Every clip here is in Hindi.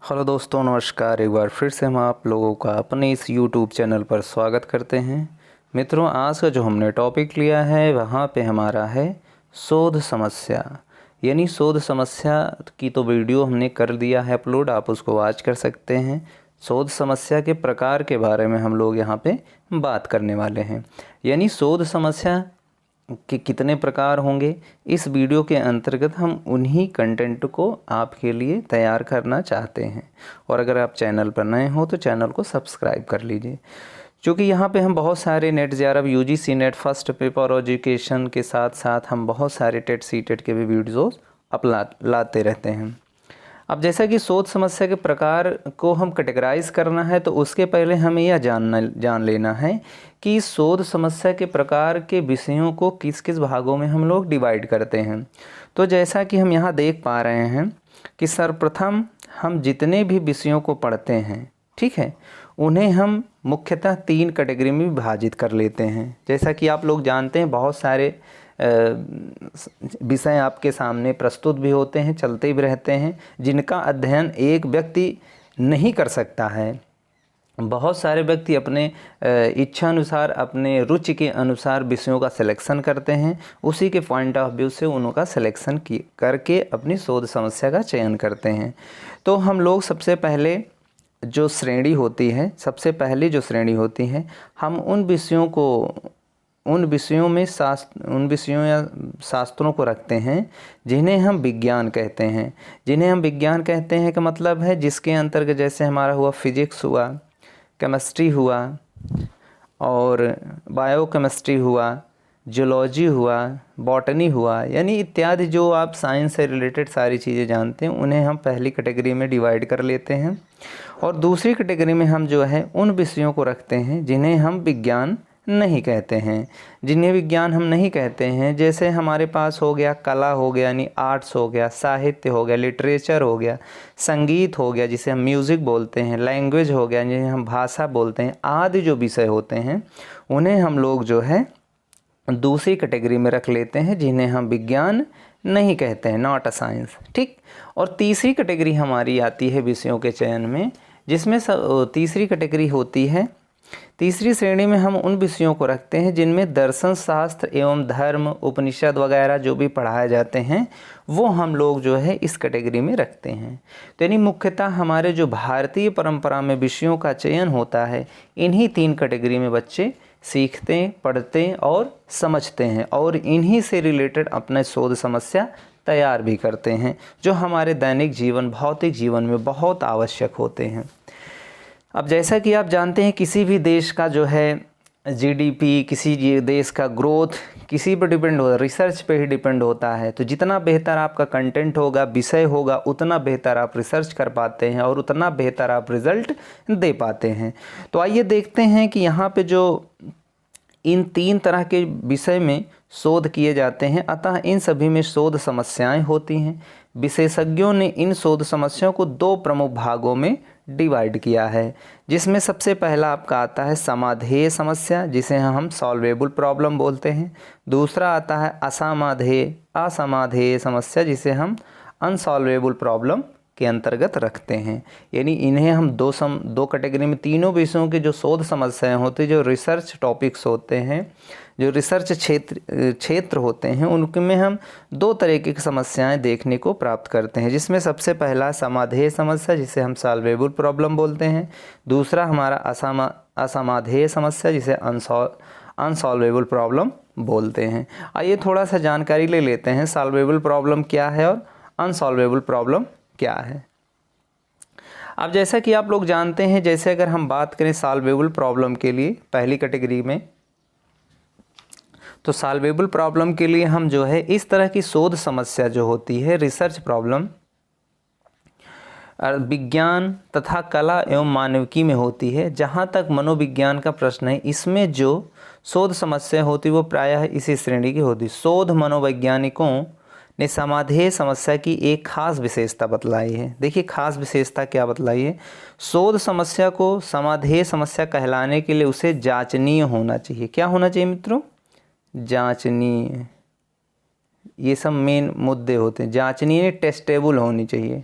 हेलो दोस्तों, नमस्कार। एक बार फिर से हम आप लोगों का अपने इस यूट्यूब चैनल पर स्वागत करते हैं। मित्रों, आज का जो हमने टॉपिक लिया है वहाँ पे हमारा है शोध समस्या। यानी शोध समस्या की तो वीडियो हमने कर दिया है अपलोड, आप उसको वॉच कर सकते हैं। शोध समस्या के प्रकार के बारे में हम लोग यहाँ पे बात करने वाले हैं। यानी शोध समस्या कि कितने प्रकार होंगे, इस वीडियो के अंतर्गत हम उन्हीं कंटेंट को आपके लिए तैयार करना चाहते हैं। और अगर आप चैनल पर नए हो तो चैनल को सब्सक्राइब कर लीजिए, क्योंकि यहाँ पे हम बहुत सारे net JRF UGC net first paper और एजुकेशन के साथ साथ हम बहुत सारे टेट सीटेट के भी वीडियोज़ अपला लाते रहते हैं। अब जैसा कि शोध समस्या के प्रकार को हम कैटेगराइज करना है, तो उसके पहले हमें यह जान लेना है कि शोध समस्या के प्रकार के विषयों को किस किस भागों में हम लोग डिवाइड करते हैं। तो जैसा कि हम यहाँ देख पा रहे हैं कि सर्वप्रथम हम जितने भी विषयों को पढ़ते हैं, ठीक है, उन्हें हम मुख्यतः 3 कैटेगरी में विभाजित कर लेते हैं। जैसा कि आप लोग जानते हैं, बहुत सारे विषय आपके सामने प्रस्तुत भी होते हैं, चलते भी रहते हैं, जिनका अध्ययन एक व्यक्ति नहीं कर सकता है। बहुत सारे व्यक्ति अपने इच्छा अनुसार, अपने रुचि के अनुसार विषयों का सिलेक्शन करते हैं, उसी के पॉइंट ऑफ व्यू से उनका सिलेक्शन करके अपनी शोध समस्या का चयन करते हैं। तो हम लोग सबसे पहले जो श्रेणी होती है, सबसे पहली जो श्रेणी होती है, हम उन विषयों या शास्त्रों को रखते हैं जिन्हें हम विज्ञान कहते हैं। जिन्हें हम विज्ञान कहते हैं का मतलब है जिसके अंतर्गत जैसे हमारा हुआ फिजिक्स हुआ, केमिस्ट्री हुआ और बायोकेमिस्ट्री हुआ, जूलॉजी हुआ, बॉटनी हुआ, यानी इत्यादि जो आप साइंस से रिलेटेड सारी चीज़ें जानते हैं, उन्हें हम पहली कैटेगरी में डिवाइड कर लेते हैं। और दूसरी कैटेगरी में हम जो है उन विषयों को रखते हैं जिन्हें हम विज्ञान नहीं कहते हैं। जिन्हें विज्ञान हम नहीं कहते हैं, जैसे हमारे पास हो गया कला हो गया, यानी आर्ट्स हो गया, साहित्य हो गया, लिटरेचर हो गया, संगीत हो गया जिसे हम म्यूज़िक बोलते हैं, लैंग्वेज हो गया जिसे हम भाषा बोलते हैं, आदि जो विषय होते हैं उन्हें हम लोग जो है दूसरी कैटेगरी में रख लेते हैं, जिन्हें हम विज्ञान नहीं कहते हैं, नॉट अ साइंस, ठीक। और तीसरी कैटेगरी हमारी आती है विषयों के चयन में, जिसमें तीसरी कैटेगरी होती है, तीसरी श्रेणी में हम उन विषयों को रखते हैं जिनमें दर्शन शास्त्र एवं धर्म, उपनिषद वगैरह जो भी पढ़ाए जाते हैं वो हम लोग जो है इस कैटेगरी में रखते हैं। तो यानी मुख्यतः हमारे जो भारतीय परंपरा में विषयों का चयन होता है, इन्हीं 3 कैटेगरी में बच्चे सीखते, पढ़ते और समझते हैं, और इन्हीं से रिलेटेड अपना शोध समस्या तैयार भी करते हैं, जो हमारे दैनिक जीवन, भौतिक जीवन में बहुत आवश्यक होते हैं। अब जैसा कि आप जानते हैं, किसी भी देश का जो है जीडीपी, किसी देश का ग्रोथ किसी पर डिपेंड होता है, रिसर्च पे ही डिपेंड होता है। तो जितना बेहतर आपका कंटेंट होगा, विषय होगा, उतना बेहतर आप रिसर्च कर पाते हैं और उतना बेहतर आप रिज़ल्ट दे पाते हैं। तो आइए देखते हैं कि यहाँ पे जो इन 3 तरह के विषय में शोध किए जाते हैं, अतः इन सभी में शोध समस्याएं होती हैं। विशेषज्ञों ने इन शोध समस्याओं को 2 प्रमुख भागों में डिवाइड किया है, जिसमें सबसे पहला आपका आता है समाधेय समस्या, जिसे हम सॉल्वेबल प्रॉब्लम बोलते हैं। दूसरा आता है असमाधेय समस्या, जिसे हम अनसॉल्वेबल प्रॉब्लम के अंतर्गत रखते हैं। यानी इन्हें हम दो कैटेगरी में, तीनों विषयों की जो शोध समस्याएं होती हैं, जो रिसर्च टॉपिक्स होते हैं, जो रिसर्च क्षेत्र होते हैं, उनमें हम 2 तरीके की समस्याएं देखने को प्राप्त करते हैं, जिसमें सबसे पहला समाधेय समस्या, जिसे हम सॉल्वेबल प्रॉब्लम बोलते हैं। दूसरा हमारा असमाधेय समस्या, जिसे अनसॉल्वेबल प्रॉब्लम बोलते हैं। आइए थोड़ा सा जानकारी ले लेते हैं, सॉल्वेबल प्रॉब्लम क्या है और अनसॉल्वेबल प्रॉब्लम क्या है। अब जैसा कि आप लोग जानते हैं, जैसे अगर हम बात करें सॉल्वेबल प्रॉब्लम के लिए पहली कैटेगरी में, तो सॉल्वेबल प्रॉब्लम के लिए हम जो है इस तरह की शोध समस्या जो होती है, रिसर्च प्रॉब्लम, विज्ञान तथा कला एवं मानविकी में होती है। जहाँ तक मनोविज्ञान का प्रश्न है, इसमें जो शोध समस्या होती है वो प्रायः इसी श्रेणी की होती है। शोध मनोवैज्ञानिकों ने समाधेय समस्या की एक खास विशेषता बतलाई है। देखिए खास विशेषता क्या बतलाई है, शोध समस्या को समाधेय समस्या कहलाने के लिए उसे जांचनीय होना चाहिए। क्या होना चाहिए मित्रों? जांचनीय। ये सब मेन मुद्दे होते हैं। जांचनीय, टेस्टेबल होनी चाहिए।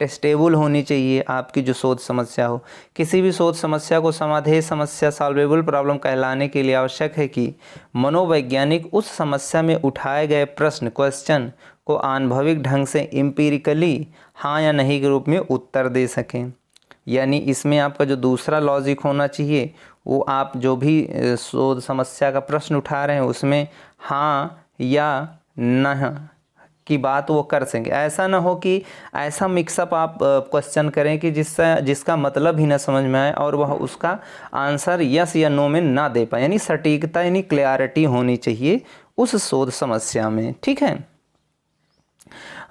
टेस्टेबल होनी चाहिए आपकी जो शोध समस्या हो। किसी भी शोध समस्या को समाधेय समस्या सॉल्वेबल प्रॉब्लम कहलाने के लिए आवश्यक है कि मनोवैज्ञानिक उस समस्या में उठाए गए प्रश्न क्वेश्चन को अनुभविक ढंग से एम्पिरिकली हाँ या नहीं के रूप में उत्तर दे सकें। यानी इसमें आपका जो दूसरा लॉजिक होना चाहिए वो आप जो भी शोध समस्या का प्रश्न उठा रहे हैं उसमें हाँ या न की बात वो कर सकें। ऐसा ना हो कि ऐसा मिक्सअप आप क्वेश्चन करें कि जिसका मतलब ही ना समझ में आए और वह उसका आंसर यस या नो में ना दे पाए। यानी सटीकता यानी क्लैरिटी होनी चाहिए उस शोध समस्या में। ठीक है।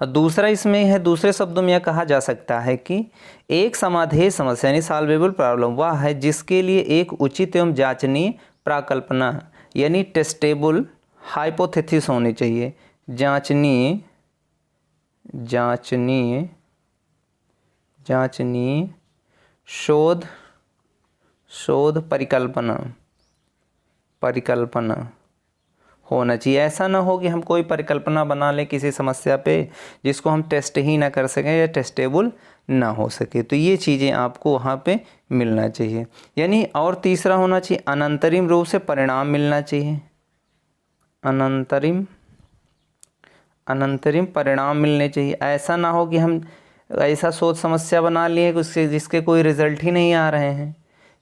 दूसरा इसमें है, दूसरे शब्दों में यह कहा जा सकता है कि एक समाधेय समस्या यानी सॉल्वेबल प्रॉब्लम वह है जिसके लिए एक उचित एवं जांचनीय प्राकल्पना यानी टेस्टेबल हाइपोथेसिस होनी चाहिए। जांचनीय शोध परिकल्पना होना चाहिए। ऐसा ना हो कि हम कोई परिकल्पना बना लें किसी समस्या पे जिसको हम टेस्ट ही ना कर सकें या टेस्टेबल ना हो सके। तो ये चीज़ें आपको वहाँ पे मिलना चाहिए। यानी और तीसरा होना चाहिए अनंतरिम रूप से परिणाम मिलना चाहिए। अनंतरिम परिणाम मिलने चाहिए। ऐसा ना हो कि हम ऐसा शोध समस्या बना लिए उससे जिसके कोई रिज़ल्ट ही नहीं आ रहे हैं,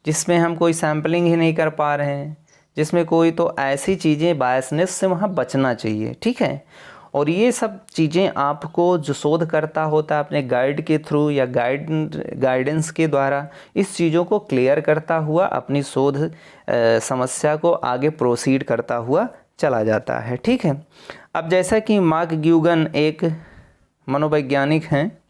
जिसमें हम कोई सैम्पलिंग ही नहीं कर पा रहे हैं, जिसमें कोई, तो ऐसी चीज़ें बायसनेस से वहाँ बचना चाहिए। ठीक है। और ये सब चीज़ें आपको जो शोधकर्ता होता है अपने गाइड के थ्रू या गाइडेंस के द्वारा इस चीज़ों को क्लियर करता हुआ अपनी शोध समस्या को आगे प्रोसीड करता हुआ चला जाता है। ठीक है। अब जैसा कि मार्क ग्यूगन एक मनोवैज्ञानिक हैं,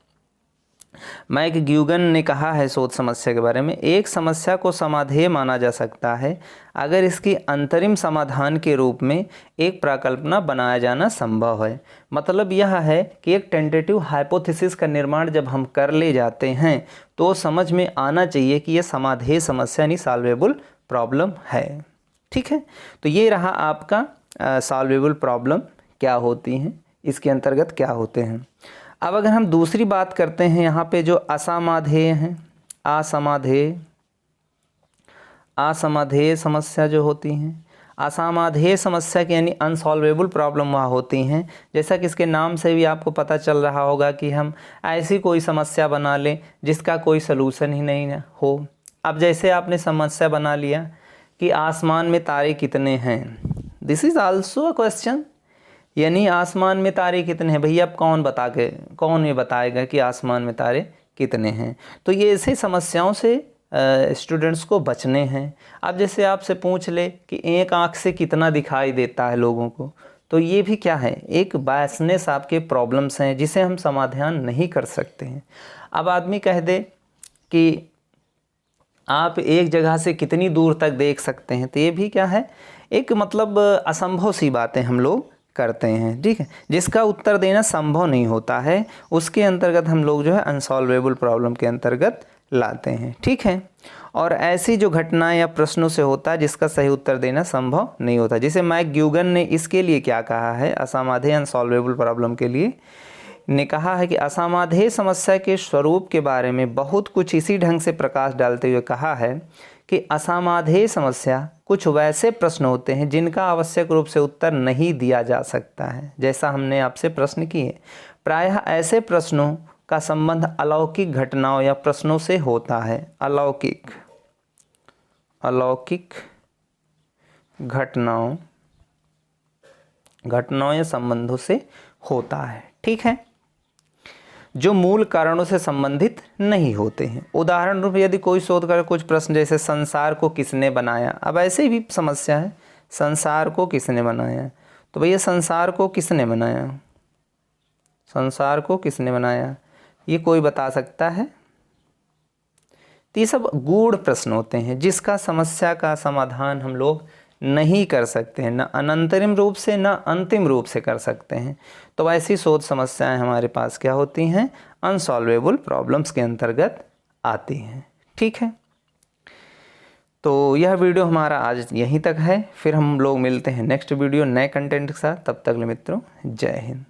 मार्क ग्यूगन ने कहा है शोध समस्या के बारे में, एक समस्या को समाधेय माना जा सकता है अगर इसकी अंतरिम समाधान के रूप में एक प्राकल्पना बनाया जाना संभव है। मतलब यह है कि एक टेंटेटिव हाइपोथेसिस का निर्माण जब हम कर ले जाते हैं तो समझ में आना चाहिए कि यह समाधेय समस्या यानी सॉल्वेबल प्रॉब्लम है। ठीक है। तो ये रहा आपका सॉल्वेबल प्रॉब्लम क्या होती हैं, इसके अंतर्गत क्या होते हैं। अब अगर हम दूसरी बात करते हैं यहाँ पे जो असमाधेय हैं, असमाधेय समस्या जो होती हैं, असमाधेय समस्या की यानी अनसॉल्वेबल प्रॉब्लम वहाँ होती हैं। जैसा कि इसके नाम से भी आपको पता चल रहा होगा कि हम ऐसी कोई समस्या बना लें जिसका कोई सलूशन ही नहीं हो। अब जैसे आपने समस्या बना लिया कि आसमान में तारे कितने हैं, this is also a question. यानी आसमान में तारे कितने हैं, भैया अब कौन ये बताएगा कि आसमान में तारे कितने हैं। तो ये ऐसे समस्याओं से स्टूडेंट्स को बचने हैं। अब जैसे आपसे पूछ ले कि एक आँख से कितना दिखाई देता है लोगों को, तो ये भी क्या है, एक बायसनेस आपके प्रॉब्लम्स हैं जिसे हम समाधान नहीं कर सकते हैं। अब आदमी कह दे कि आप एक जगह से कितनी दूर तक देख सकते हैं, तो ये भी क्या है, एक मतलब असंभव सी बातें हम लोग करते हैं। ठीक है। जिसका उत्तर देना संभव नहीं होता है उसके अंतर्गत हम लोग जो है अनसॉल्वेबल प्रॉब्लम के अंतर्गत लाते हैं। ठीक है। और ऐसी जो घटना या प्रश्नों से होता है जिसका सही उत्तर देना संभव नहीं होता। जैसे मार्क ग्यूगन ने इसके लिए क्या कहा है, असमाधेय अनसॉल्वेबल प्रॉब्लम के लिए ने कहा है कि असमाधेय समस्या के स्वरूप के बारे में बहुत कुछ इसी ढंग से प्रकाश डालते हुए कहा है कि असमाधेय समस्या कुछ वैसे प्रश्न होते हैं जिनका आवश्यक रूप से उत्तर नहीं दिया जा सकता है। जैसा हमने आपसे प्रश्न किए, प्रायः ऐसे प्रश्नों का संबंध अलौकिक घटनाओं या प्रश्नों से होता है। अलौकिक घटनाओं या संबंधों से होता है। ठीक है। जो मूल कारणों से संबंधित नहीं होते हैं। उदाहरण रूप यदि कोई शोध कर कुछ प्रश्न जैसे संसार को किसने बनाया, अब ऐसे भी समस्या है, संसार को किसने बनाया, तो भैया संसार को किसने बनाया, ये कोई बता सकता है। तो ये सब गूढ़ प्रश्न होते हैं जिसका समस्या का समाधान हम लोग नहीं कर सकते हैं, न अनंतरिम रूप से न अंतिम रूप से कर सकते हैं। तो ऐसी शोध समस्याएं हमारे पास क्या होती हैं, अनसॉल्वेबल प्रॉब्लम्स के अंतर्गत आती हैं। ठीक है। तो यह वीडियो हमारा आज यहीं तक है, फिर हम लोग मिलते हैं नेक्स्ट वीडियो नए कंटेंट के साथ। तब तक मित्रों जय हिंद।